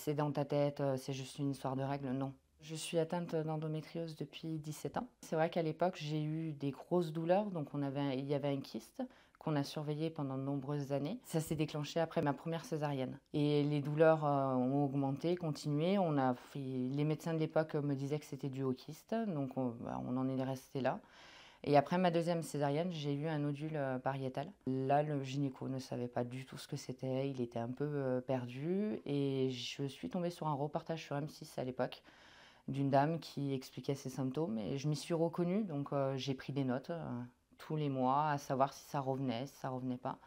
C'est dans ta tête, c'est juste une histoire de règles, non. Je suis atteinte d'endométriose depuis 17 ans. C'est vrai qu'à l'époque, j'ai eu des grosses douleurs, donc il y avait un kyste qu'on a surveillé pendant de nombreuses années. Ça s'est déclenché après ma première césarienne. Et les douleurs ont augmenté, continué. Les médecins de l'époque me disaient que c'était dû au kyste, donc on en est resté là. Et après ma deuxième césarienne, j'ai eu un nodule pariétal. Là, le gynéco ne savait pas du tout ce que c'était, il était un peu perdu. Et je suis tombée sur un reportage sur M6 à l'époque, d'une dame qui expliquait ses symptômes. Et je m'y suis reconnue, donc j'ai pris des notes tous les mois, à savoir si ça revenait, si ça revenait pas.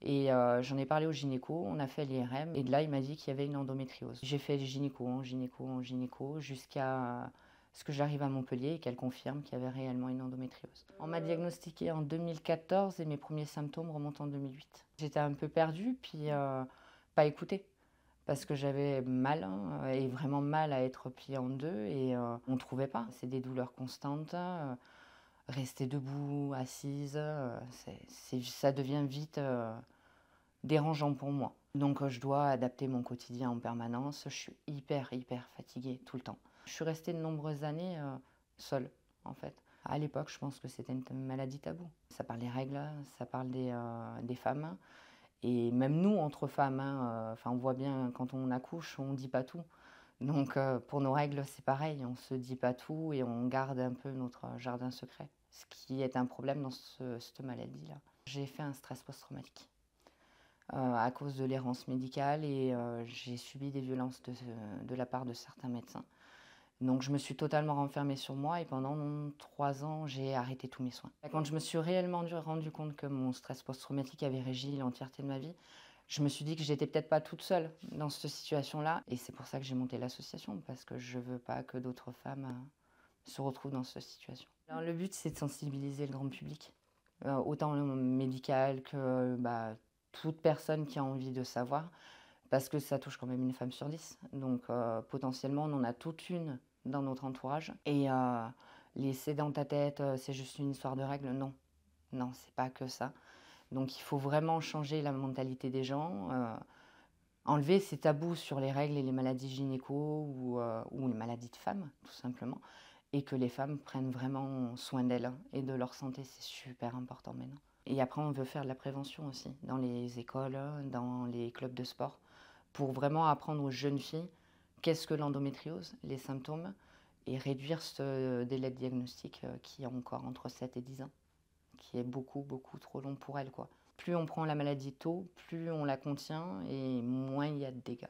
Et j'en ai parlé au gynéco, on a fait l'IRM, et de là, il m'a dit qu'il y avait une endométriose. J'ai fait gynéco en gynéco en gynéco, jusqu'à ce que j'arrive à Montpellier et qu'elle confirme qu'il y avait réellement une endométriose. On m'a diagnostiqué en 2014 et mes premiers symptômes remontent en 2008. J'étais un peu perdue, puis pas écoutée, parce que j'avais mal, et vraiment mal à être pliée en deux, et on ne trouvait pas. C'est des douleurs constantes. Rester debout, assise, ça devient vite dérangeant pour moi. Donc je dois adapter mon quotidien en permanence. Je suis hyper fatiguée tout le temps. Je suis restée de nombreuses années seule, en fait. À l'époque, je pense que c'était une maladie taboue. Ça parle des règles, ça parle des femmes. Et même nous, entre femmes, on voit bien quand on accouche, on ne dit pas tout. Donc pour nos règles, c'est pareil, on ne se dit pas tout et on garde un peu notre jardin secret. Ce qui est un problème dans cette maladie-là. J'ai fait un stress post-traumatique à cause de l'errance médicale, et j'ai subi des violences de la part de certains médecins. Donc je me suis totalement renfermée sur moi, et pendant 3 ans, j'ai arrêté tous mes soins. Quand je me suis réellement rendu compte que mon stress post-traumatique avait régi l'entièreté de ma vie, je me suis dit que j'étais peut-être pas toute seule dans cette situation-là. Et c'est pour ça que j'ai monté l'association, parce que je veux pas que d'autres femmes se retrouvent dans cette situation. Alors, le but, c'est de sensibiliser le grand public, autant le médical que toute personne qui a envie de savoir, parce que ça touche quand même une femme sur 10. Donc potentiellement, on en a toute une dans notre entourage. Et laisser dans ta tête, c'est juste une histoire de règles, non. Non, c'est pas que ça. Donc il faut vraiment changer la mentalité des gens, enlever ces tabous sur les règles et les maladies gynéco ou les maladies de femmes, tout simplement, et que les femmes prennent vraiment soin d'elles et de leur santé. C'est super important maintenant. Et après, on veut faire de la prévention aussi, dans les écoles, dans les clubs de sport, pour vraiment apprendre aux jeunes filles qu'est-ce que l'endométriose, les symptômes, et réduire ce délai de diagnostic qui est encore entre 7 et 10 ans, qui est beaucoup trop long pour elles, quoi. Plus on prend la maladie tôt, plus on la contient et moins il y a de dégâts.